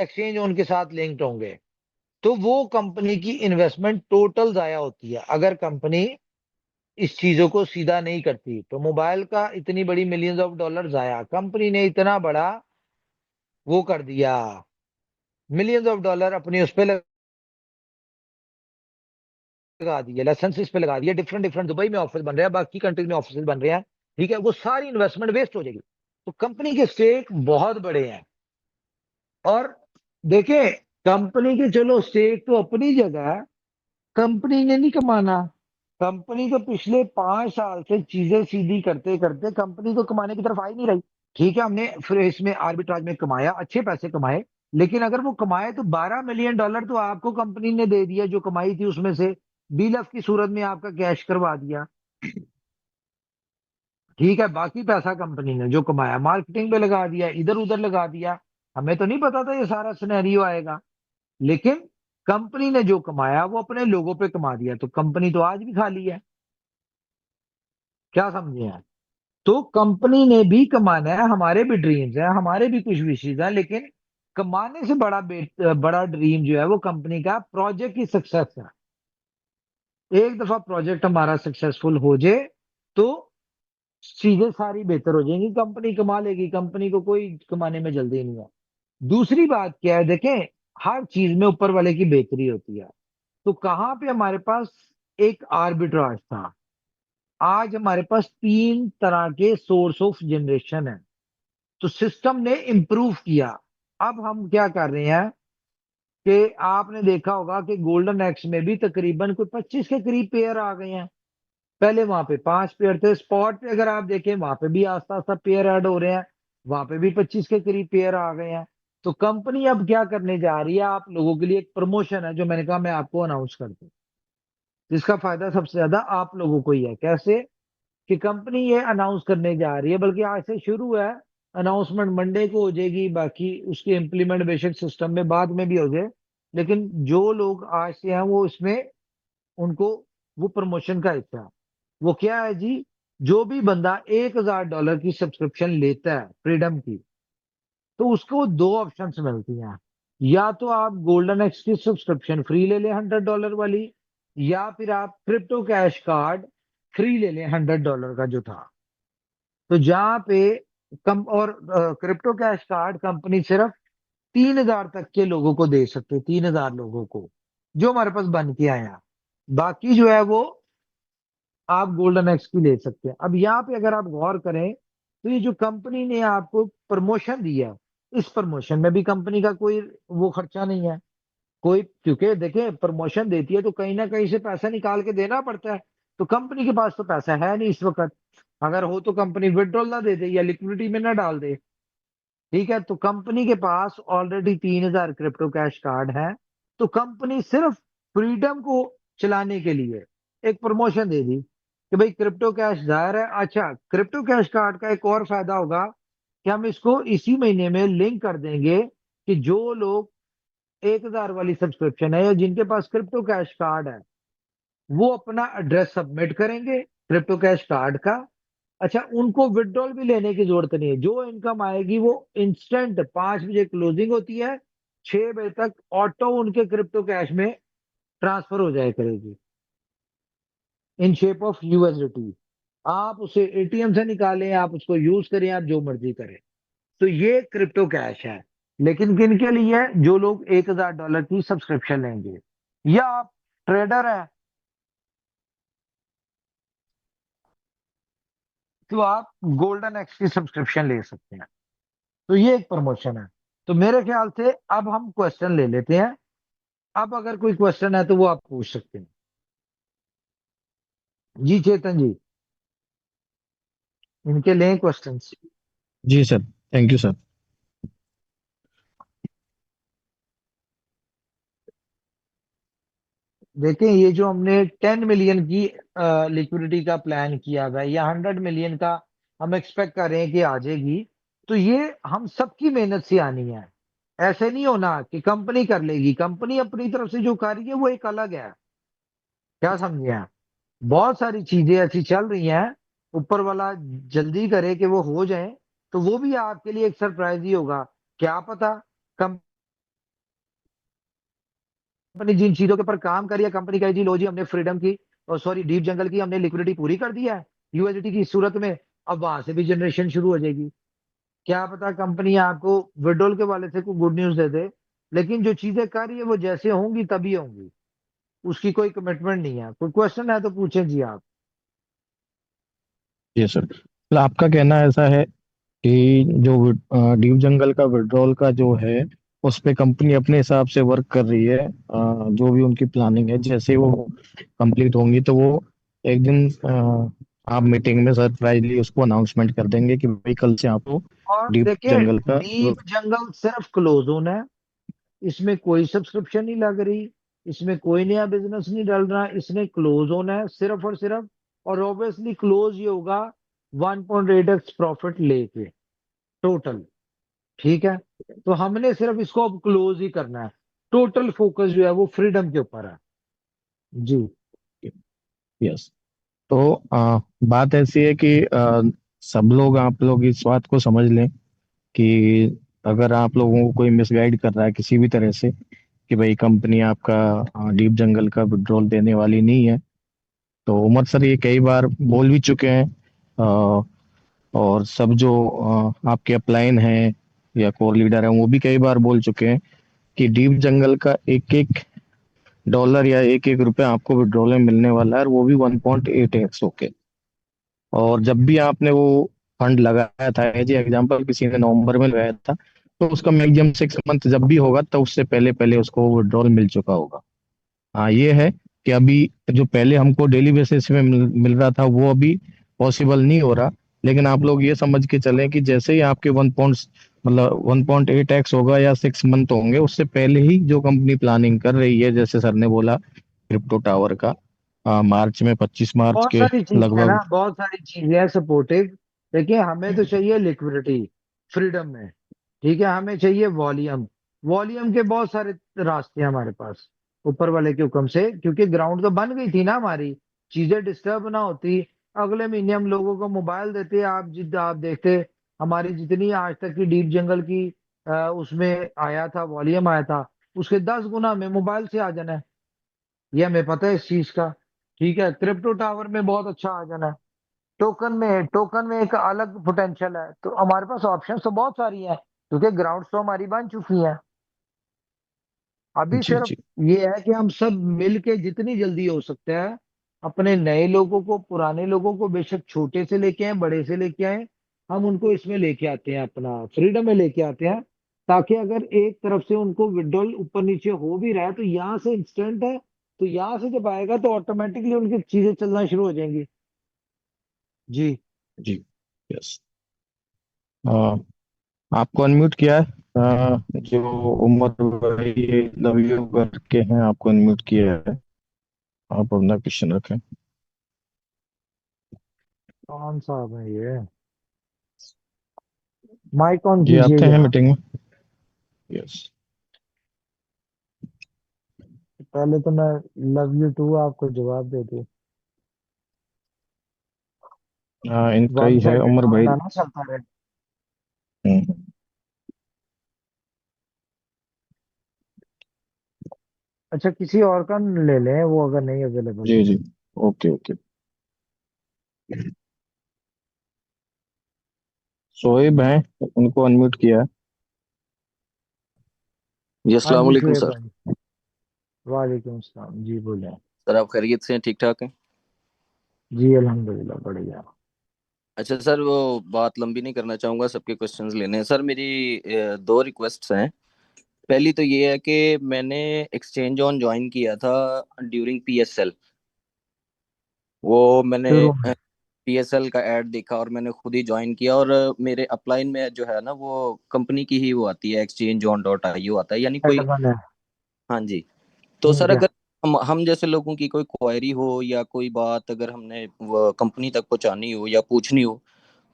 Exchange उनके साथ linked होंगे, तो वो कंपनी की इन्वेस्टमेंट टोटल जाया होती है अगर कंपनी इस चीजों को सीधा नहीं करती। तो मोबाइल का इतनी बड़ी मिलियंस ऑफ डॉलर जाया, कंपनी ने इतना बड़ा वो कर दिया, मिलियंस ऑफ डॉलर अपनी उस पे लगा दिए, लाइसेंस इस पे लगा दिए, डिफरेंट डिफरेंट दुबई में ऑफिस बन रहे हैं, बाकी कंट्रीज में ऑफिस बन रहे हैं, ठीक है, वो सारी इन्वेस्टमेंट वेस्ट हो जाएगी। तो कंपनी के स्टेक बहुत बड़े हैं। और देखें, कंपनी के चलो स्टेक तो अपनी जगह है, कंपनी ने नहीं कमाना। कंपनी तो पिछले 5 साल से चीजें सीधी करते करते कंपनी तो कमाने की तरफ आ ही नहीं रही। ठीक है, हमने फिर इसमें आर्बिट्राज में कमाया, अच्छे पैसे कमाए, लेकिन अगर वो कमाए तो 12 मिलियन डॉलर तो आपको कंपनी ने दे दिया, जो कमाई थी उसमें से डीलफ की सूरत में आपका कैश करवा दिया। ठीक है, बाकी पैसा कंपनी ने जो कमाया मार्केटिंग पे लगा दिया, इधर उधर लगा दिया। हमें तो नहीं पता था ये सारा सिनेरियो आएगा, लेकिन कंपनी ने जो कमाया वो अपने लोगों पे कमा दिया, तो कंपनी तो आज भी खाली है। क्या समझे हैं? तो कंपनी ने भी कमाना है, हमारे भी ड्रीम्स हैं, हमारे भी कुछ विशेष हैं, लेकिन कमाने से बड़ा ड्रीम जो है वो कंपनी का प्रोजेक्ट की सक्सेस है। एक दफा प्रोजेक्ट हमारा सक्सेसफुल हो जाए तो चीजें सारी बेहतर हो जाएंगी, कंपनी कमा लेगी, कंपनी को कोई कमाने में जल्दी नहीं है। दूसरी बात क्या है, देखें, हर चीज में ऊपर वाले की बेहतरी होती है। तो कहाँ पे हमारे पास एक आर्बिट्राज था, आज हमारे पास 3 तरह के सोर्स ऑफ जनरेशन है। तो सिस्टम ने इंप्रूव किया। अब हम क्या कर रहे हैं कि आपने देखा होगा कि गोल्डन एक्स में भी तकरीबन कोई 25 के करीब पेयर आ गए हैं। पहले वहां पे 5 पेयर थे, स्पॉट पे अगर आप देखें वहां पे भी आस्ता आस्ता पेयर ऐड हो रहे हैं, वहां पे भी 25 के करीब पेयर आ गए हैं। तो कंपनी अब क्या करने जा रही है, आप लोगों के लिए एक प्रमोशन है जो मैंने कहा मैं आपको अनाउंस कर दूं, जिसका फायदा सबसे ज्यादा आप लोगों को ही है। कैसे कि कंपनी ये अनाउंस करने जा रही है, बल्कि आज से शुरू है, अनाउंसमेंट मंडे को हो जाएगी, बाकी उसकी इम्प्लीमेंट बेशक सिस्टम में बाद में भी हो जाए, लेकिन जो लोग आज से हैं वो इसमें उनको वो प्रमोशन का हिस्सा है। वो क्या है जी, जो भी बंदा $1,000 की सब्सक्रिप्शन लेता है फ्रीडम की, तो उसको 2 ऑप्शंस मिलती हैं। या तो आप गोल्डन एक्स की सब्सक्रिप्शन फ्री ले लें $100 वाली, या फिर आप क्रिप्टो कैश कार्ड फ्री ले लें $100 का जो था। तो जहां पे कम और क्रिप्टो कैश कार्ड कंपनी सिर्फ 3,000 तक के लोगों को दे सकते, 3,000 लोगों को जो हमारे पास बन के आए हैं। बाकी जो है वो आप गोल्डन एक्स की ले सकते हैं। अब यहाँ पे अगर आप गौर करें तो ये जो कंपनी ने आपको प्रमोशन दिया, इस प्रमोशन में भी कंपनी का कोई वो खर्चा नहीं है कोई, क्योंकि देखिए प्रमोशन देती है तो कहीं ना कहीं से पैसा निकाल के देना पड़ता है। तो कंपनी के पास तो पैसा है नहीं इस वक्त, अगर हो तो कंपनी विड्रॉल ना दे दे या लिक्विडिटी में ना डाल दे। ठीक है, तो कंपनी के पास ऑलरेडी 3,000 क्रिप्टो कैश कार्ड है। तो कंपनी सिर्फ फ्रीडम को चलाने के लिए एक प्रमोशन दे दी कि भाई क्रिप्टो कैश जाहिर है। अच्छा, क्रिप्टो कैश कार्ड का एक और फायदा होगा कि हम इसको इसी महीने में लिंक कर देंगे कि जो लोग 1,000 वाली सब्सक्रिप्शन है या जिनके पास क्रिप्टो कैश कार्ड है, वो अपना एड्रेस सबमिट करेंगे क्रिप्टो कैश कार्ड का। अच्छा, उनको विड्रॉल भी लेने की जरूरत नहीं है, जो इनकम आएगी वो इंस्टेंट 5 बजे क्लोजिंग होती है, 6 बजे तक ऑटो उनके क्रिप्टो कैश में ट्रांसफर हो जाए करेगी इन शेप ऑफ यूएसडीटी। आप उसे एटीएम से निकालें, आप उसको यूज करें, आप जो मर्जी करें। तो ये क्रिप्टो कैश है, लेकिन किन के लिए है? जो लोग $1,000 की सब्सक्रिप्शन लेंगे, या आप ट्रेडर है तो आप गोल्डन एक्स की सब्सक्रिप्शन ले सकते हैं। तो ये एक प्रमोशन है। तो मेरे ख्याल से अब हम क्वेश्चन ले लेते हैं। अब अगर कोई क्वेश्चन है तो वो आप पूछ सकते हैं। जी चेतन जी, इनके लें क्वेश्चंस। जी सर। Thank you sir. देखें, ये जो हमने 10 मिलियन की लिक्विडिटी का प्लान किया हुआ है या 100 मिलियन का हम एक्सपेक्ट कर रहे हैं कि आ जाएगी, तो ये हम सबकी मेहनत से आनी है। ऐसे नहीं होना कि कंपनी कर लेगी, कंपनी अपनी तरफ से जो कर रही है वो एक अलग है। क्या समझे आप? बहुत सारी चीजें ऐसी चल रही हैं, ऊपर वाला जल्दी करे कि वो हो जाए, तो वो भी आपके लिए एक सरप्राइज ही होगा। क्या पता कंपनी जिन चीजों के ऊपर काम कर रही है, कंपनी कहे जी लो जी हमने फ्रीडम की, और सॉरी डीप जंगल की हमने लिक्विडिटी पूरी कर दी है यूएसडी की सूरत में, अब वहां से भी जनरेशन शुरू हो जाएगी। क्या पता कंपनी आपको विड्रॉल के वाले से कोई गुड न्यूज दे दे, लेकिन जो चीजें कर रही है वो जैसे होंगी तभी होंगी, उसकी कोई कमिटमेंट नहीं है। कोई क्वेश्चन है तो पूछें जी आप। जी सर, मतलब आपका कहना ऐसा है कि जो डीप जंगल का विड्रॉल का जो है, उस पे कंपनी अपने हिसाब से वर्क कर रही है। जो भी उनकी प्लानिंग है, जैसे वो कंप्लीट होंगी तो वो एक दिन आप मीटिंग में सरप्राइजली उसको अनाउंसमेंट कर देंगे कि भाई कल से आपको और डीप देखिए, जंगल का डीप जंगल सिर्फ क्लोज होना है, इसमें कोई सब्सक्रिप्शन नहीं लग रही, इसमें कोई नया बिजनेस नहीं डल रहा, इसने क्लोज होना है सिर्फ और सिर्फ। और ऑब्वियसली क्लोज ये होगा 1.8x प्रॉफिट लेके टोटल। ठीक है, तो हमने सिर्फ इसको अब क्लोज ही करना है। टोटल फोकस जो है वो फ्रीडम के ऊपर है। जी। यस। तो बात ऐसी है कि सब लोग, आप लोग इस बात को समझ लें कि अगर आप लोगों को कोई मिसगाइड कर रहा है किसी भी तरह से कि भाई कंपनी आपका डीप जंगल का विड्रॉल देने वाली नहीं है, तो उमर सर ये कई बार बोल भी चुके हैं। अ, और सब जो आपके अपलाइन हैं या कोर लीडर हैं वो भी कई बार बोल चुके हैं कि डीप जंगल का एक एक डॉलर या एक एक रुपया आपको विड्रॉल में मिलने वाला है, और वो भी 1.8x होके। और जब भी आपने वो फंड लगाया था, एज एग्जाम्पल किसी ने नवंबर में लगाया था, तो उसका मैक्सिमम 6 मंथ जब भी होगा तो उससे पहले पहले उसको विड्रॉल मिल चुका होगा। हाँ ये है कि अभी जो पहले हमको डेली बेसिस में मिल रहा था वो अभी पॉसिबल नहीं हो रहा। लेकिन आप लोग ये समझ के चलें कि जैसे ही आपके 1.8x होगा या 6 मंथ होंगे, उससे पहले ही जो कंपनी प्लानिंग कर रही है, जैसे सर ने बोला क्रिप्टो टावर का, मार्च में 25 मार्च बहुत के सारी चीजें है ना, लगभग। बहुत सारी चीजें हैं सपोर्टिव। देखिए हमें तो चाहिए लिक्विडिटी फ्रीडम में। ठीक है, हमें चाहिए वॉल्यूम। वॉल्यूम के बहुत सारे रास्ते हैं हमारे पास ऊपर वाले के हुक्म से, क्योंकि ग्राउंड तो बन गई थी ना हमारी, चीजें डिस्टर्ब ना होती। अगले महीने हम लोगों को मोबाइल देते, आप जिद आप देखते हमारी जितनी आज तक की डीप जंगल की उसमें आया था, वॉल्यूम आया था, उसके 10 गुना हमें मोबाइल से आ जाना है। ये हमें पता है इस चीज का। ठीक है, क्रिप्टो टावर में बहुत अच्छा आ जाना है। टोकन में एक अलग पोटेंशियल है, तो हमारे पास ऑप्शन तो बहुत सारी हैं, क्योंकि ग्राउंड तो हमारी बन चुकी हैं। अभी जी सिर्फ जी ये है कि हम सब मिल के जितनी जल्दी हो सकता है अपने नए लोगों को, पुराने लोगों को, बेशक छोटे से लेके आए बड़े से लेके आए, हम उनको इसमें लेके आते हैं, अपना फ्रीडम में लेके आते हैं। ताकि अगर एक तरफ से उनको विड्रॉल ऊपर नीचे हो भी रहा है तो यहाँ से इंस्टेंट है, तो यहाँ से जब आएगा तो ऑटोमेटिकली उनकी चीजें चलना शुरू हो जाएंगी। जी। जी। यस। आपको अनम्यूट किया है। जो उमर भाई लव यू करके हैं, आपको अनम्यूट किया है। आप अपना क्वेश्चन रखें। कौन सा है ये? माइक ऑन जी आप कीजिए थे हैं जरा। मीटिंग में। यस। पहले तो मैं लव यू टू आपको जवाब दे दूं। हाँ इनका वन ही है साइडेड उमर भाई। ढूंढना ना चलता रहे। हम्म, अच्छा, किसी और का ले लें वो अगर नहीं अवेलेबल जी है। जी। Okay okay. शोएब हैं, उनको अनम्यूट किया है। जी हाँ अस्सलाम जी वालेकुम शुएब सर। भाई। वालेकुम सलाम जी, बोले। सर आप खैरियत से हैं, ठीक ठाक हैं? जी अल्हम्दुलिल्लाह बढ़िया। अच्छा सर, वो बात लंबी नहीं करना चाहूँगा, सबके क्वेश्चंस लेने हैं सर। मेरी दो रिक्वेस्ट्स हैं। पहली तो ये है कि मैंने एक्सचेंज ऑन ज्वाइन किया था ड्यूरिंग पीएसएल। वो मैंने शुरू में। पीएसएल का ऐड देखा और मैंने खुद ही ज्वाइन किया, और मेरे अपलाइन में जो है ना वो कंपनी की ही वो आती है, एक्सचेंज ऑन डॉट आईओ आता है, यानी कोई। सेटल है। हाँ जी। तो सर ठीक है। अगर हम जैसे लोगों की कोई क्वेरी हो या कोई बात अगर हमने कंपनी तक पहुंचानी हो या पूछनी हो,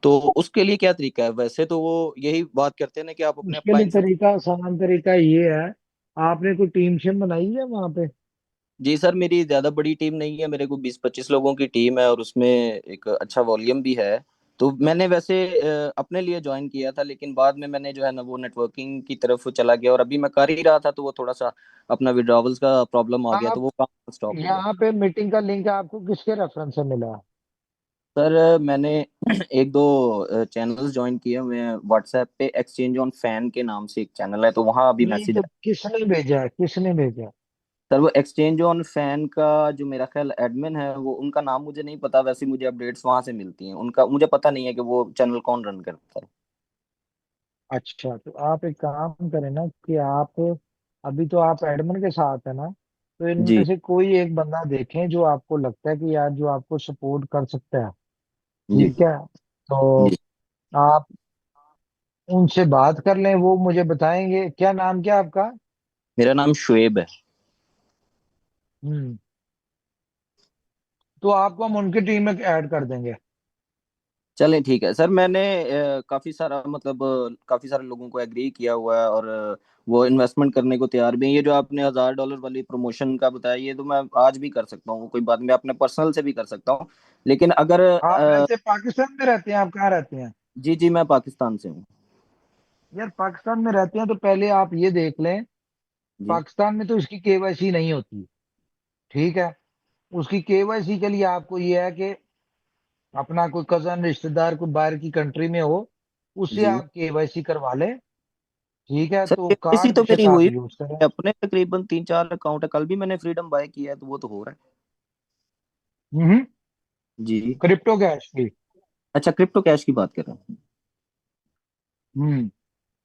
तो उसके लिए क्या तरीका है? वैसे तो वो यही बात करते हैं ना कि आप अपने उसके लिए अप्लायंसेस। तरीका, आसान तरीका ये है, आपने कोई टीम शीम बनाई है वहां पे? जी सर, मेरी ज्यादा बड़ी टीम नहीं है, मेरे को 20-25 लोगों की टीम है और उसमें एक अच्छा वॉल्यूम भी है। तो मैंने वैसे अपने लिए ज्वाइन किया था, लेकिन बाद में मैंने जो है ना वो नेटवर्किंग की तरफ चला गया, और अभी मैं कर ही रहा था तो वो थोड़ा सा अपना विड्रॉवल्स का प्रॉब्लम आ गया, तो आप वो काम स्टॉप हो गया। यहाँ पे मीटिंग का लिंक आपको किसके रेफरेंस से मिला? सर मैंने एक दो चैनल्स ज्वाइन किए हुए हैं व्हाट्सएप पे, एक्सचेंज ऑन फैन के नाम से एक चैनल है, तो वहाँ अभी नहीं मैसेज। तो किसने भेजा है, किसने भेजा? सर वो एक्सचेंज ऑन फैन का जो मेरा ख्याल एडमिन है, वो उनका नाम मुझे नहीं पता, वैसे मुझे अपडेट्स वहां से मिलती हैं, उनका मुझे पता नहीं है कि वो चैनल कौन रन करता है। अच्छा, तो आप एक काम करें ना कि आप, अभी तो आप एडमिन के साथ है ना, तो इनमें जी से कोई एक बंदा देखें जो आपको लगता है कि यार जो आपको सपोर्ट कर सकता है। जी ठीक है, तो जी। आप उनसे बात कर लें, वो मुझे बताएंगे। क्या नाम क्या आपका? मेरा नाम शुएब है। हम्म, तो आपको हम उनकी टीम में ऐड कर देंगे। चलें ठीक है सर, मैंने काफी सारा मतलब काफी सारे लोगों को एग्री किया हुआ है, और वो इन्वेस्टमेंट करने को तैयार भी हैं। ये जो आपने $1000 वाली प्रमोशन का बताया, ये तो मैं आज भी कर सकता हूँ, कोई बात नहीं, मैं अपने पर्सनल से भी कर सकता हूँ। लेकिन अगर आप वैसे पाकिस्तान में रहते हैं? आप कहाँ रहते हैं? जी जी, मैं पाकिस्तान से हूँ। यार पाकिस्तान में रहते हैं तो पहले आप ये देख लें, जी पाकिस्तान में तो इसकी केवाईसी नहीं होती। ठीक है, उसकी केवाईसी के लिए आपको ये है कि अपना कोई कजन रिश्तेदार कोई बाहर की कंट्री में हो, उससे जी। आप केवाईसी करवा लें। ठीक है, सर तो केवाईसी कार्ड तो बेशक मेरी आप हुई, यूज करें। अपने तकरीबन 3 4 अकाउंट है, कल भी मैंने फ्रीडम बाय किया है, तो वो तो हो रहा है। हम्म, जी। क्रिप्टो कैश की। अच्छा, क्रिप्टो कैश की बात कर रहे हैं। हम्म,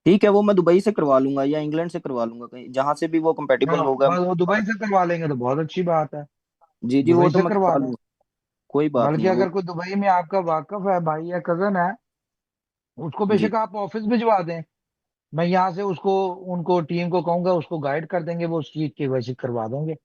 ठीक है, वो मैं दुबई से करवा लूंगा या इंग्लैंड से करवा लूंगा, कहीं जहां से भी वो कंपेटिबल हाँ होगा। बस वो दुबई से करवा लेंगे तो बहुत अच्छी बात है। जी जी, वो दुबई तो से मैं करवा करवा लें। लूंगा, कोई बात नहीं बल्कि है वो। अगर कोई दुबई में आपका वाकफ है, भाई या कजन है, उसको जी बेशक आप ऑफिस भिजवा दें। मैं यहाँ से उसको, उनको टीम को कहूंगा, उसको गाइड कर देंगे, वो उसकी केवाईसी करवा देंगे।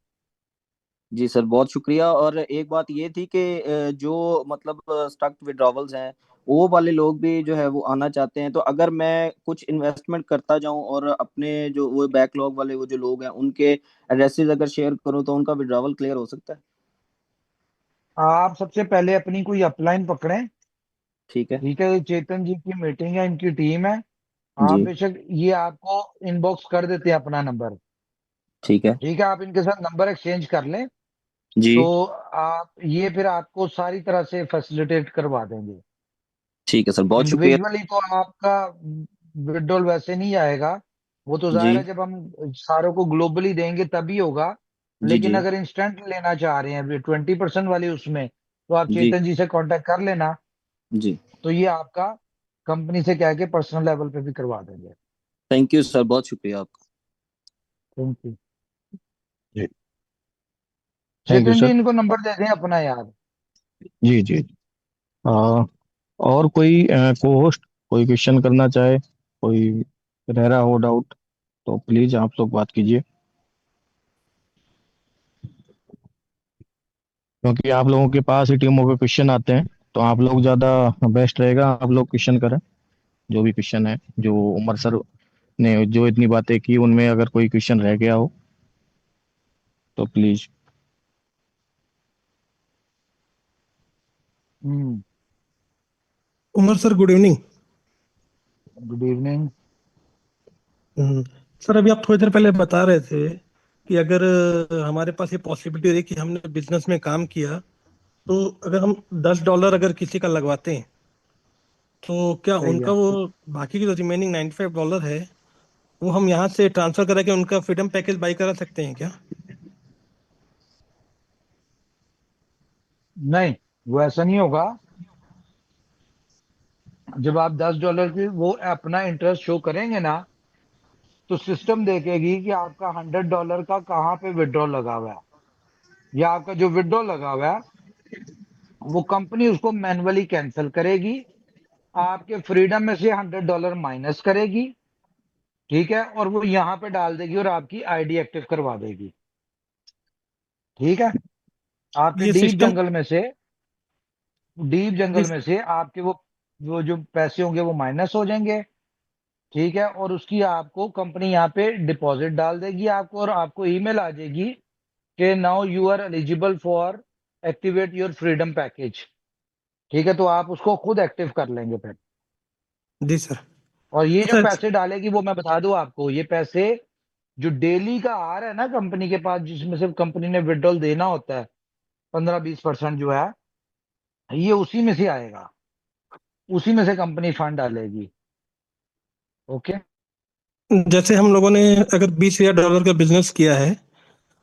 जी सर, बहुत शुक्रिया। और एक बात ये थी कि जो मतलब स्टक विड्रॉवल्स हैं, वो वाले लोग भी जो है वो आना चाहते हैं, तो अगर मैं कुछ इन्वेस्टमेंट करता जाऊं और अपने जो वो बैकलॉग वाले वो जो लोग हैं उनके एड्रेसेस अगर शेयर करूं, तो उनका विड्रॉवल क्लियर हो सकता है। आप सबसे पहले अपनी कोई अपलाइन पकड़ें। ठीक है। ठीक है, ये चेतन जी की मीटिंग है, इनकी टीम है। आप जी बेशक ये आपको इनबॉक्स कर देते हैं अपना नंबर। ठीक है। ठीक है, आप इनके साथ नंबर एक्सचेंज कर लें, तो जी आप ये फिर आपको सारी तरह से फैसिलिटेट करवा देंगे। ठीक है सर, बहुत शुक्रिया। इंडिविजुअली तो आपका विड्रॉल वैसे नहीं आएगा, वो तो जी जाहिर है जब हम सारों को ग्लोबली देंगे तभी होगा। जी लेकिन जी अगर इंस्टेंट लेना चाह रहे हैं 20% वाली उसमें, तो आप जी चेतन जी से कांटेक्ट कर लेना। जी। तो ये आपका कंपनी से कह के पर्सनल लेवल पे भी करवा देंगे। थैंक यू सर, बहुत शुक्रिया आपका। Thank you. जी। Thank you Chetan ji sir. इनको नंबर दे दें अपना यार। जी जी। आ, और कोई को होस्ट कोई क्वेश्चन करना चाहे, कोई रह रहा हो डाउट, तो प्लीज आप लोग बात कीजिए, क्योंकि आप लोगों के पास ही टीमों पे क्वेश्चन आते हैं, तो आप लोग ज़्यादा बेस्ट रहेगा आप लोग क्वेश्चन करें। जो भी क्वेश्चन है, जो उमर सर ने जो इतनी बातें की, उनमें अगर कोई क्वेश्चन रह गया हो तो please. Hmm, Umar sir, good evening. Good evening. Sir, अभी आप थोड़ी देर पहले बता रहे थे कि अगर हमारे पास ये पॉसिबिलिटी रही कि हमने बिजनेस में काम किया, तो अगर हम $10 अगर किसी का लगवाते हैं, तो क्या सही उनका है। वो बाकी की जो रिमेनिंग $95 है, वो हम यहाँ से ट्रांसफर करा के उनका फ्रीडम पैकेज बाई करा सकते हैं क्या? नहीं, वो ऐसा नहीं होगा। जब आप $10 की वो अपना इंटरेस्ट शो करेंगे ना, तो सिस्टम देखेगी कि आपका $100 का कहाँ पे विड्रॉ लगा हुआ है, या आपका जो विड्रॉ लगा हुआ है वो कंपनी उसको मैन्युअली कैंसिल करेगी, आपके फ्रीडम में से $100 माइनस करेगी। ठीक है, और वो यहाँ पे डाल देगी और आपकी आईडी एक्टिव करवा देगी। ठीक है, आपके ये डीप सिस्टम। जंगल में से, डीप जंगल जिस में से आपके वो जो पैसे होंगे वो माइनस हो जाएंगे। ठीक है, और उसकी आपको कंपनी यहाँ पे डिपॉजिट डाल देगी आपको, और आपको ईमेल आ जाएगी कि now you are eligible for activate your freedom package. ठीक है, तो आप उसको खुद एक्टिव कर लेंगे फिर। जी सर। और ये जो अच्छा पैसे डालेगी वो मैं बता दूं आपको, ये पैसे जो डेली का आ रहा है ना कंपनी के पास, जिसमें से कंपनी ने विड्रॉल देना होता है 15-20% जो है, ये उसी में से आएगा, उसी में से कंपनी फंड डालेगी। ओके। जैसे हम लोगों ने अगर $20,000 का बिजनेस किया है,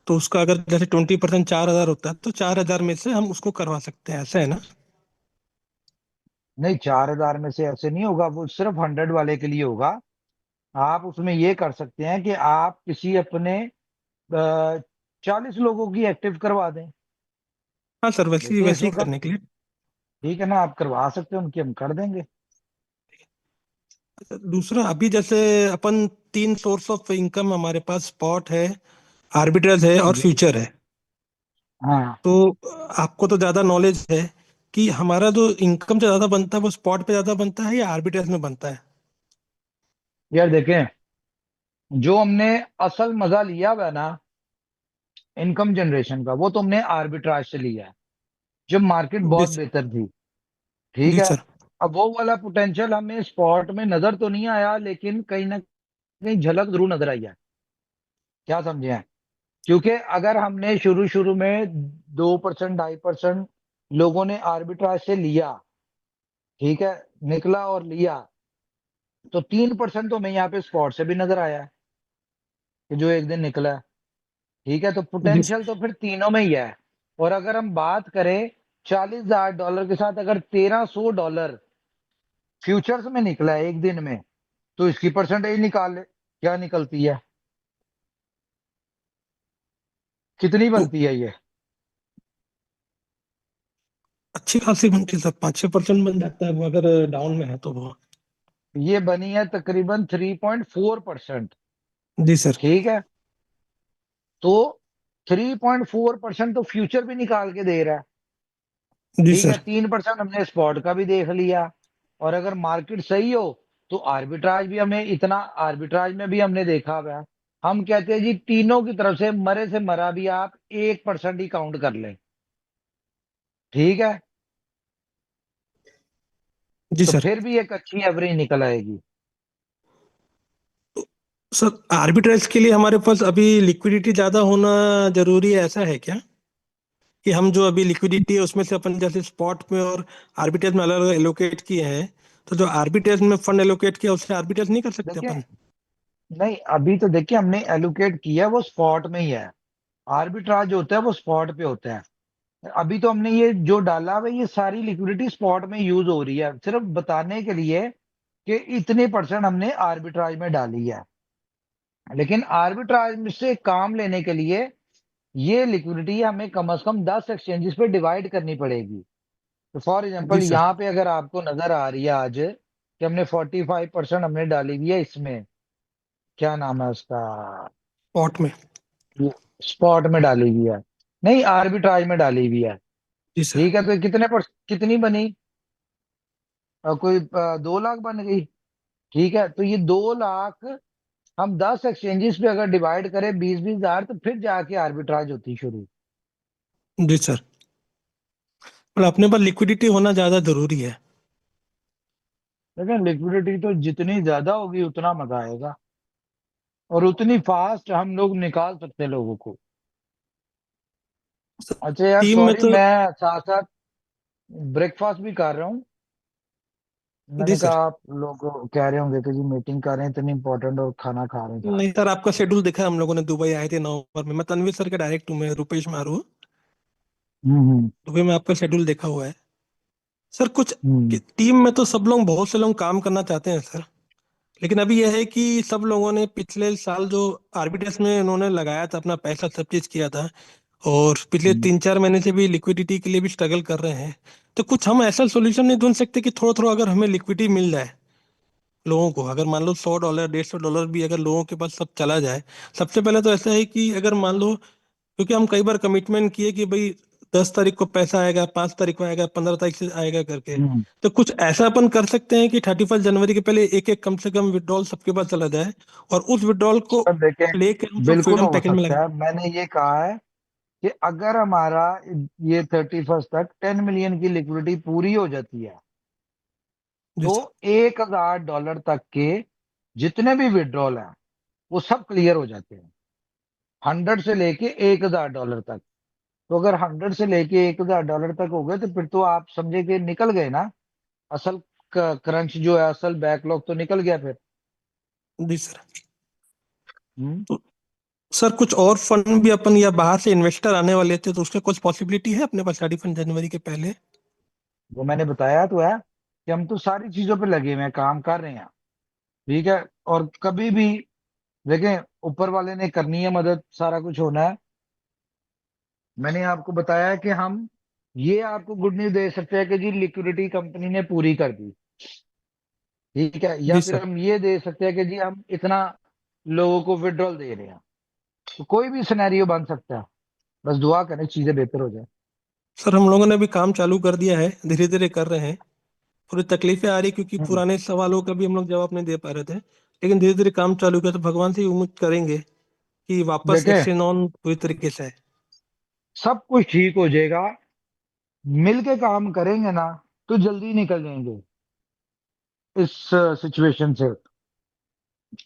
तो उसका अगर जैसे 20% 4,000 होता है, तो 4,000 में से हम उसको करवा सकते हैं, ऐसा है ना? नहीं, 4,000 में से ऐसे नहीं होगा, वो सिर्फ 100 वाले के लिए होगा। आप उसमें ये कर सकते हैं कि आप किसी अपने 40 लोगों की एक्टिव करवा दें। हाँ सर, वैसे ही देखिए वैसे ही इसमें कब, करने के लिए। ठीक है ना, आप करवा सकते हैं, उनकी हम कर देंगे। दूसरा, अभी जैसे अपन 3 सोर्स ऑफ इनकम हमारे पास, स्पॉट है, आर्बिट्रेज है और जी। फ्यूचर है। हाँ तो आपको तो ज्यादा नॉलेज है कि हमारा जो इनकम से ज्यादा बनता है वो स्पॉट पे ज्यादा बनता है या आर्बिट्रेज में बनता है? यार देखें, जो हमने असल मजा लिया हुआ है ना इनकम जनरेशन का, वो तो हमने आर्बिट्राज से लिया है, जब मार्केट जी बहुत सर। बेहतर थी। ठीक जी है। सर। अब वो वाला पोटेंशियल हमें स्पॉट में नजर तो नहीं आया, लेकिन कहीं ना कहीं झलक जरूर नजर आई है। क्या समझे हैं? क्योंकि अगर हमने शुरू शुरू में 2%, 2.5% लोगों ने आर्बिट्राज से लिया, ठीक है, निकला और लिया, तो 3% तो हमें यहाँ पे स्पॉट से भी नजर आया है कि जो एक दिन निकला है। ठीक है, तो जी पोटेंशियल तो फिर तीनों में ही है। और अगर हम बात करें, $40,000 के साथ अगर $1,300 फ्यूचर्स में निकला है एक दिन में, तो इसकी परसेंटेज निकाल ले क्या निकलती है, कितनी तो बनती है ये। अच्छी खासी बनती है सर, 5-6% बन जाता है वो, अगर डाउन में है तो वो। ये बनी है तकरीबन 3.4%। जी सर। ठीक है, तो 3.4% तो फ्यूचर भी निकाल के दे रहा है। जी ठीक है, सर। 3% हमने स्पॉट का भी देख लिया। और अगर मार्केट सही हो तो आर्बिट्राज भी हमें इतना, आर्बिट्राज में भी हमने देखा हुआ है। हम कहते हैं जी, तीनों की तरफ से मरे से मरा भी आप 1% ही काउंट कर लें। ठीक है, जी तो सर। फिर भी एक अच्छी एवरेज निकल आएगी। सर, आर्बिट्रेज के लिए हमारे पास अभी लिक्विडिटी ज्यादा होना जरूरी है, ऐसा है क्या? कि हम जो अभी लिक्विडिटी है उसमें से अपन जैसे स्पॉट में और आर्बिट्रेज में अलग अलग एलोकेट किए हैं, तो जो आर्बिट्रेज में फंड एलोकेट किया उससे आर्बिट्रेज नहीं कर सकते देखिए, अपन? नहीं अभी तो देखिए हमने एलोकेट किया वो स्पॉट में ही है। आर्बिट्राज जो होता है वो स्पॉट पे होता है। अभी तो हमने ये जो डाला हुआ है, ये सारी लिक्विडिटी स्पॉट में यूज हो रही है, सिर्फ बताने के लिए कि इतने परसेंट हमने आर्बिट्राज में डाली है। लेकिन आर्बिट्राज में से काम लेने के लिए ये लिक्विडिटी हमें कम से कम 10 एक्सचेंजेस पे डिवाइड करनी पड़ेगी। तो फॉर जी एग्जांपल सर। यहाँ पे अगर आपको नजर आ रही है आज कि हमने 45% हमने डाली हुई है इसमें, क्या नाम है उसका, स्पॉट में। स्पॉट में डाली हुई है, नहीं आर्बिट्राज में डाली हुई है। जी सर। ठीक है, तो कितने पर कितनी बनी, कोई 2 लाख बन गई। ठीक है, तो ये 2 लाख हम 10 एक्सचेंजेस पे अगर डिवाइड करें 20-20 हजार, तो फिर जाके आर्बिट्राज होती शुरू। जी सर। पर अपने पास लिक्विडिटी होना ज्यादा जरूरी है। लेकिन लिक्विडिटी तो जितनी ज्यादा होगी उतना मजा आएगा, और उतनी फास्ट हम लोग निकाल सकते हैं लोगों को। अच्छा यार टीम में सॉरी, तो। मैं साथ साथ ब्रेकफास्ट भी कर रहा हूँ। जी मैंने सर। कहा आप लोग कह रहे होंगे कि जी मीटिंग कर रहे हैं इतनी इंपॉर्टेंट और खाना खा रहे हैं साथ। नहीं सर, आपका शेड्यूल देखा है, हम लोगों ने दुबई आए थे नवंबर में। मैं तनवीर सर के डायरेक्ट हूँ, मैं रुपेश मारू। हम्म। दुबई में आपका शेड्यूल देखा हुआ है सर। कुछ हम्म। टीम में तो सब लोग, बहुत से लोग काम करना चाहते हैं सर, लेकिन अभी यह है कि सब लोगों ने पिछले साल जो आर्बिट्रेज में उन्होंने लगाया था अपना पैसा, सब चीज किया था, और पिछले हम्म। 3-4 महीने से भी लिक्विडिटी के लिए भी स्ट्रगल कर रहे हैं। तो कुछ हम ऐसा सोल्यूशन नहीं ढूंढ सकते कि थोड़ा थोड़ा अगर हमें लिक्विडिटी मिल जाए लोगों को? अगर मान लो $100, $150 भी अगर लोगों के पास सब चला जाए। सबसे पहले तो ऐसा है कि अगर मान लो, क्योंकि हम कई बार कमिटमेंट किए कि भाई 10 तारीख को पैसा आएगा, 5 तारीख को आएगा, 15 तारीख से आएगा करके। हम्म। तो कुछ ऐसा अपन कर सकते हैं कि 31 जनवरी के पहले एक एक कम से कम विड्रॉल सबके पास चला जाए, और उस विड्रॉल को सर देखें, लेके हम सब बिल्कुल फ्रीडम हो पैकेज में सकता लगा। है, मैंने ये कहा है कि अगर हमारा ये 31 तक 10 मिलियन की लिक्विडिटी पूरी हो जाती है जी तो सर। $1,000 तक के जितने भी विड्रॉल हैं वो सब क्लियर हो जाते हैं, 100 से लेके $1,000 तक। तो अगर 100 से लेके $1,000 तक हो गए तो फिर तो आप समझे कि निकल गए ना, असल क्रंच जो है, असल बैकलॉग तो निकल गया फिर। जी सर। हम्म। तो सर कुछ और फंड भी अपन या बाहर से इन्वेस्टर आने वाले थे, तो उसका कुछ पॉसिबिलिटी है अपने पास 31 जनवरी के पहले? वो मैंने बताया तो है कि हम तो सारी चीजों पे लगे हुए हैं, काम कर रहे हैं। ठीक है। और कभी भी देखें, ऊपर वाले ने करनी है मदद, सारा कुछ होना है। मैंने आपको बताया कि हम ये आपको गुड न्यूज दे सकते हैं कि जी लिक्विडिटी कंपनी ने पूरी कर दी। ठीक है। या जी फिर सर। हम ये दे सकते हैं कि जी हम इतना लोगों को विड्रॉल दे रहे हैं। तो कोई भी सिनेरियो बन सकता है, बस दुआ करें चीजें बेहतर हो जाए। सर हम लोगों ने भी काम चालू कर दिया है, धीरे धीरे कर रहे हैं। थोड़ी तकलीफें आ रही क्योंकि हम्म। पुराने सवालों का भी हम लोग जवाब नहीं दे पा रहे थे, लेकिन धीरे धीरे काम चालू किया तो भगवान से ही उम्मीद करेंगे कि वापस देखे, एक्शन ऑन पूरी तरीके से है। सब कुछ ठीक हो जाएगा। मिल के काम करेंगे ना तो जल्दी निकल जाएंगे इस सिचुएशन से।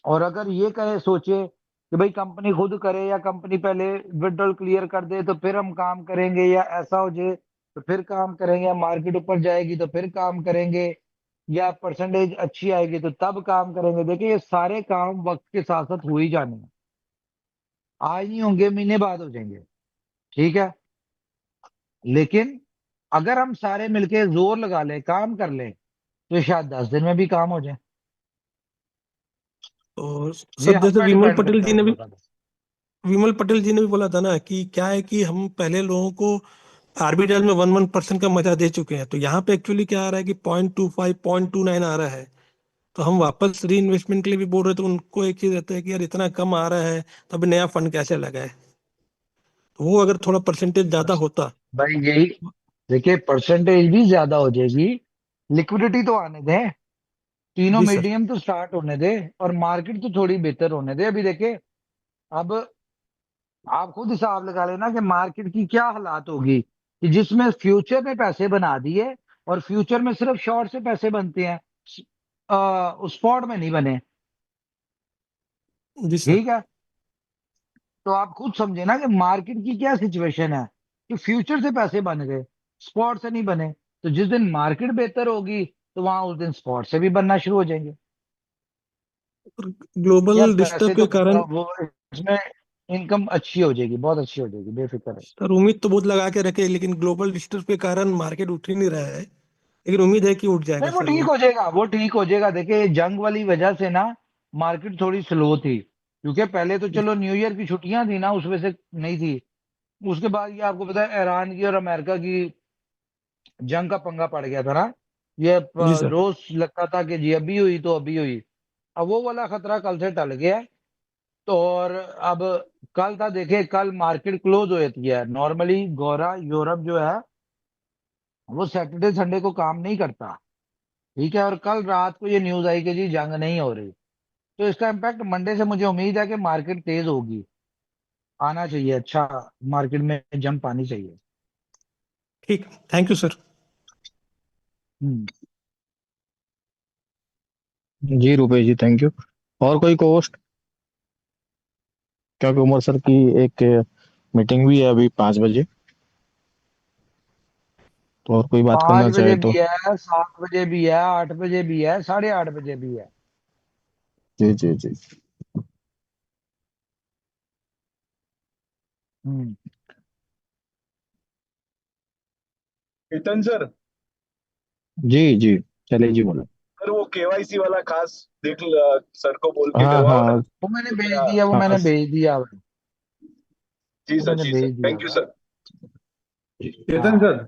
और अगर ये कहे, सोचे कि भाई कंपनी खुद करे या कंपनी पहले विड्रॉल क्लियर कर दे तो फिर हम काम करेंगे, या ऐसा हो जाए तो फिर काम करेंगे, या मार्केट ऊपर जाएगी तो फिर काम करेंगे, या परसेंटेज अच्छी आएगी तो तब काम करेंगे। देखिए, ये सारे काम वक्त के साथ साथ हो ही जाने हैं। आज नहीं होंगे, महीने बाद हो जाएंगे। ठीक है। लेकिन अगर हम सारे मिलके जोर लगा लें, काम कर लें, तो शायद 10 दिन में भी काम हो जाए। और ये सर हम जैसे पे डिपेंड करता है ऊपर वाले। विमल पटेल जी ने भी बोला था ना कि क्या है कि हम पहले लोगों को आरबीआई में 1% का मजा दे चुके हैं, तो यहाँ पे एक्चुअली क्या आ रहा है कि 0.25 0.29 आ रहा है। तो हम वापस री इन्वेस्टमेंट के लिए भी बोल रहे थे, उनको एक चीज रहता है कि यार इतना कम आ रहा है, तो अभी नया फंड कैसे लगाए। तो वो अगर थोड़ा परसेंटेज ज्यादा होता। भाई यही, देखिए परसेंटेज भी ज्यादा हो जाएगी, लिक्विडिटी तो आने दें, तीनों जी सर। मीडियम तो स्टार्ट होने दे, और मार्केट तो थोड़ी बेहतर होने दे। अभी देखिए, अब आप खुद हिसाब लगा लेना कि मार्केट की क्या हालात होगी कि जिसमें फ्यूचर में पैसे बना दिए, और फ्यूचर में सिर्फ शॉर्ट से पैसे बनते हैं, स्पॉट में नहीं बने। जी सर। ठीक है। तो आप खुद समझे ना कि मार्केट की क्या सिचुएशन है, कि फ्यूचर से पैसे बन गए, स्पॉट से नहीं बने। तो जिस दिन मार्केट बेहतर होगी तो वहां उस दिन स्पॉट से भी बनना शुरू हो जाएंगे। यार ग्लोबल डिस्टर्ब पैसे के तो कारण वो इसमें इनकम अच्छी हो जाएगी, बहुत अच्छी हो जाएगी, बेफिक्र है। सर उम्मीद तो बहुत लगा के रखे, लेकिन ग्लोबल डिस्टर्ब के कारण मार्केट उठ ही नहीं रहा है, लेकिन उम्मीद है कि उठ नहीं, जाएगा वो सर ठीक ये। हो जाएगा, वो ठीक हो जाएगा। देखिए, ये जंग वाली वजह से ना मार्केट थोड़ी स्लो थी, क्योंकि पहले तो चलो न्यू ईयर की छुट्टियां थी ना, उस वजह से नहीं थी। उसके बाद ये आपको पता है, ईरान की और अमेरिका की जंग का पंगा पड़ गया था ना। ये जी सर। रोज लगता था कि जी अभी हुई तो अभी हुई। अब वो वाला खतरा कल से टल गया है। तो और अब कल था, देखे कल मार्केट क्लोज हो जाती है नॉर्मली। गौरा यूरोप जो है वो सैटरडे संडे को काम नहीं करता। ठीक है। और कल रात को ये न्यूज आई कि जी जंग नहीं हो रही। तो इसका इम्पैक्ट मंडे से मुझे उम्मीद है कि मार्केट तेज होगी, आना चाहिए अच्छा, मार्केट में जंप आनी चाहिए। ठीक। Thank you sir. हम्म। जी रुपेश जी, थैंक यू। और कोई कोस्ट? क्योंकि उमर सर की एक मीटिंग भी है अभी 5 बजे, तो और कोई बात पांच करना बजे चाहे तो। भी है, 7 बजे भी है, 8 बजे भी है, 8:30 बजे भी है। जी जी जी। हम्म। चेतन सर। जी जी, चलिए जी बोलो। सर वो केवाईसी वाला खास सर को बोल के हाँ करवाओ ना। हाँ वो मैंने तो भेज मेरा दिया, वो हाँ। मैंने भेज दिया भाई। जी वो सर, मैंने जी सर, भेज दिया थैंक यू हुआ है। सर। चेतन हाँ। सर।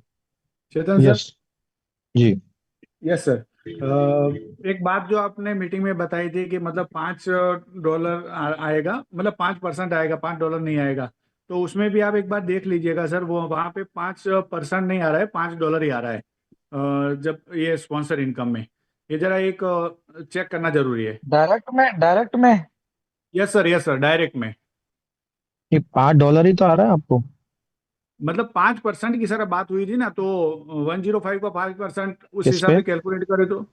चेतन सर। यस जी। Yes sir. एक बात जो आपने मीटिंग में बताई थी कि मतलब $5 आएगा, मतलब 5% आएगा, $5 नहीं आएगा। तो उसमें भी आप एक बार देख लीजिएगा सर, वो वहाँ पे 5% नहीं आ रहा है, $5 ही आ रहा है। जब ये स्पॉन्सर इनकम में, ये जरा एक चेक करना जरूरी है। डायरेक्ट में yes sir, yes sir, direct में। ये $5 ही तो आ रहा है आपको? मतलब 5% की सर बात हुई थी ना, तो 105 का 5% उस किस हिसाब पे? से कैलकुलेट करें तो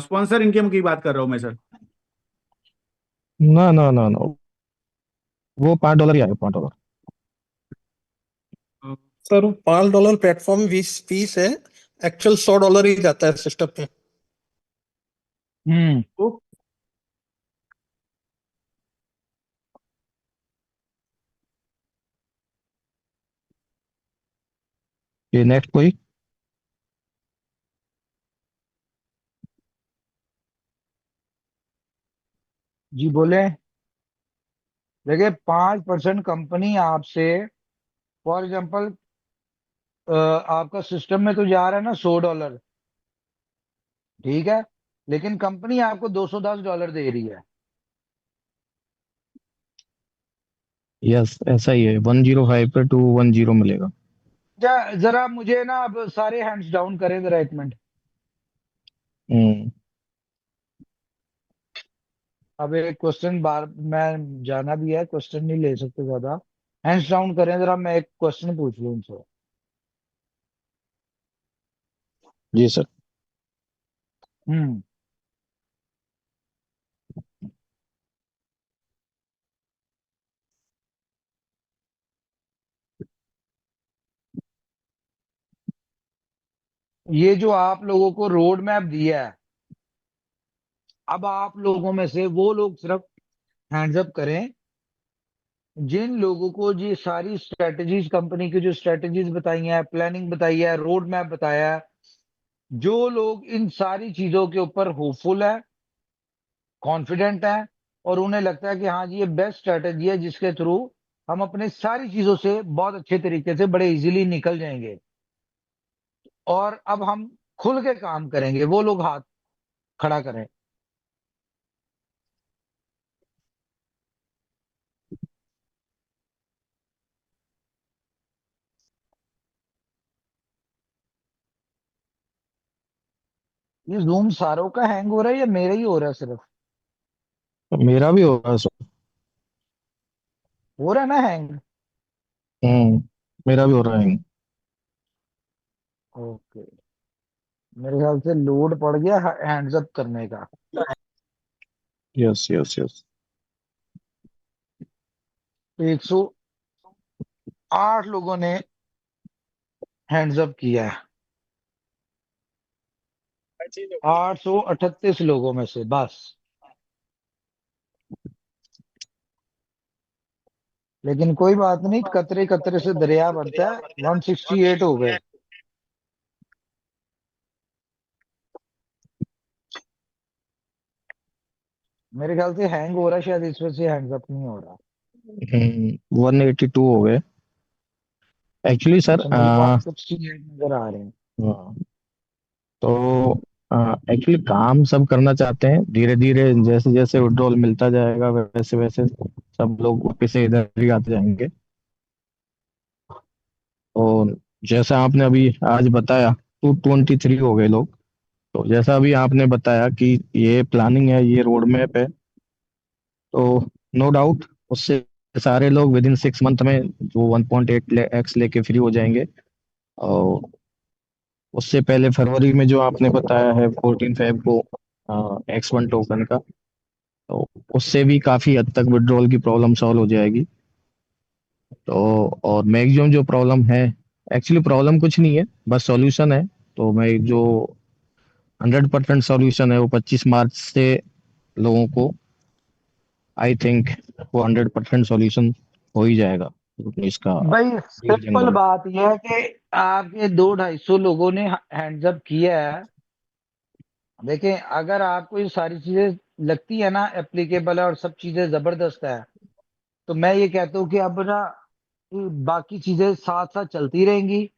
स्पॉन्सर इनकम की बात कर रहा हूँ मैं सर। ना ना ना ना, वो $5 ही आएगा, $5। सर वो $5 प्लेटफॉर्म फीस फीस है, एक्चुअल $100 ही जाता है सिस्टम में। हम्म। तो ये नेक्स्ट कोई? जी बोले। देखिए 5% कंपनी आपसे, फॉर एग्जाम्पल, आपका सिस्टम में तो जा रहा है ना $100, ठीक है, लेकिन कंपनी आपको $210 दे रही है। यस, ऐसा ही है, 105 पे 210 मिलेगा। जरा मुझे ना अब सारे हैंड्स डाउन करें जरा, एक मिनट। हम्म। अब एक क्वेश्चन बार मैं जाना भी है, क्वेश्चन नहीं ले सकते ज्यादा। हैंड्स डाउन करें जरा, मैं एक क्वेश्चन पूछ लूं उनसे। जी सर। हम्म। ये जो आप लोगों को रोड मैप दिया है, अब आप लोगों में से वो लोग सिर्फ हैंड्स अप करें जिन लोगों को ये सारी स्ट्रेटजीज, कंपनी की जो स्ट्रेटजीज बताई हैं, प्लानिंग बताई है, रोड मैप बताया है, जो लोग इन सारी चीजों के ऊपर होपफुल है, कॉन्फिडेंट है, और उन्हें लगता है कि हाँ जी ये बेस्ट स्ट्रेटजी है जिसके थ्रू हम अपने सारी चीजों से बहुत अच्छे तरीके से बड़े इजीली निकल जाएंगे, और अब हम खुल के काम करेंगे, वो लोग हाथ खड़ा करें। ये जूम सारों का हैंग हो रहा है या मेरा ही हो रहा है सिर्फ? मेरा भी होगा सर। हो रहा है ना हैंग? हम्म। मेरा भी हो रहा है। ओके। मेरे ख्याल से लोड पड़ गया हैंड्स अप करने का। Yes yes yes. 108 लोगों ने हैंड्स अप किया है, 838 लोगों में से बस। लेकिन कोई बात नहीं, कतरे कतरे से दरिया बनता है। 168 हो गए। मेरे ख्याल से हैंग हो रहा है, शायद इस वजह से हैंड्स अप नहीं हो रहा। 182 हो गए एक्चुअली सर। अच्छा, मुझे 168 नजर आ रहे हैं। तो एक्चुअली काम सब करना चाहते हैं धीरे धीरे, जैसे जैसे विड्रॉल मिलता जाएगा वैसे वैसे सब लोग वापस से इधर ही आते जाएंगे। और जैसा आपने अभी आज बताया, 223 हो गए लोग। तो जैसा अभी आपने बताया कि ये प्लानिंग है, ये रोड मैप है, तो नो डाउट उससे सारे लोग विद इन 6 मंथ में जो 1.8x लेके फ्री हो जाएंगे। और उससे पहले फरवरी में जो आपने बताया है 14 फेब को X1 टोकन का, तो उससे भी काफी हद तक विड्रॉल की प्रॉब्लम सॉल्व हो जाएगी। तो और मैक्सिमम जो प्रॉब्लम है, एक्चुअली प्रॉब्लम कुछ नहीं है, बस सॉल्यूशन है। तो मैं जो 100% सॉल्यूशन है वो 25 मार्च से लोगों को, आई थिंक, वो 100% सॉल्यूशन हो ही जाएगा इसका भाई बिग सिंपल जंगल। बात यह है कि आपके 200-250 लोगों ने हैंड्स अप किया है। देखें, अगर आपको ये सारी चीजें लगती है ना एप्लीकेबल है और सब चीजें जबरदस्त है, तो मैं ये कहता हूँ कि अब ना बाकी चीजें साथ साथ चलती रहेंगी।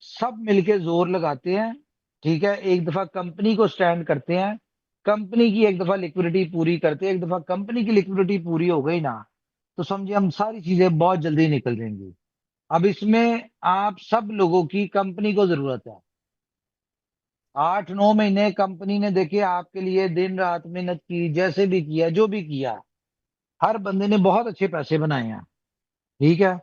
सब मिलके जोर लगाते हैं, ठीक है, एक दफा कंपनी को स्टैंड करते हैं, कंपनी की एक दफा लिक्विडिटी पूरी करते हैं। एक दफा कंपनी की लिक्विडिटी पूरी हो गई ना, तो समझिए हम सारी चीजें बहुत जल्दी निकल जाएंगी। अब इसमें आप सब लोगों की, कंपनी को जरूरत है। 8-9 महीने कंपनी ने देखिए आपके लिए दिन रात मेहनत की, जैसे भी किया, जो भी किया, हर बंदे ने बहुत अच्छे पैसे बनाए हैं, ठीक है।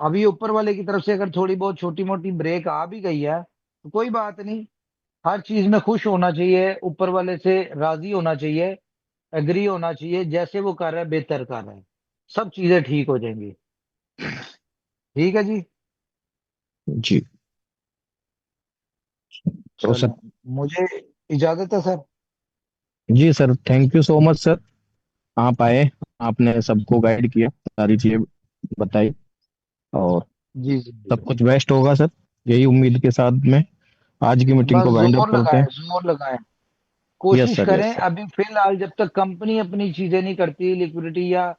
अभी ऊपर वाले की तरफ से अगर थोड़ी बहुत छोटी मोटी ब्रेक आ भी गई है तो कोई बात नहीं, हर चीज में खुश होना चाहिए, ऊपर वाले से राजी होना चाहिए, एग्री होना चाहिए, जैसे वो कर रहा है बेहतर कर रहा है, सब चीजें ठीक हो जाएंगी। ठीक है जी। जी। तो सर, चलो, मुझे इजाजत है सर। जी sir, thank you so much sir. आप आए, आपने सबको गाइड किया, सारी चीजें बताई, और जी जी सब जी। कुछ बेस्ट होगा सर, यही उम्मीद के साथ में आज की मीटिंग बस को वाइंड अप जोर करते लगाएं, हैं। जोर लगाएं, यस कोशिश सर, करें। Yes sir. अभी फिलहाल जब तक कंपनी अपनी चीजें नहीं करती, लिक्विडिटी या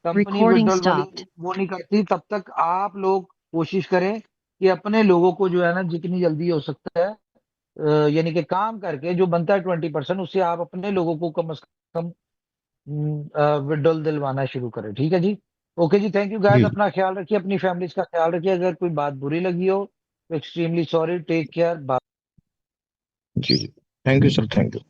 कंपनी Recording विड्रॉल वाली stopped. वो नहीं करती, तब तक आप लोग कोशिश करें कि अपने लोगों को जो है ना जितनी जल्दी हो सकता है, यानी कि काम करके जो बनता है 20%, उससे आप अपने लोगों को कम से कम विड्रॉल दिलवाना शुरू करें। ठीक है जी। ओके जी, थैंक यू गाइस, जी अपना ख्याल रखिए, अपनी फैमिलीज का ख्याल रखिए। अगर कोई बात बुरी लगी हो तो एक्सट्रीमली सॉरी, टेक केयर। जी। Thank you sir, thank you.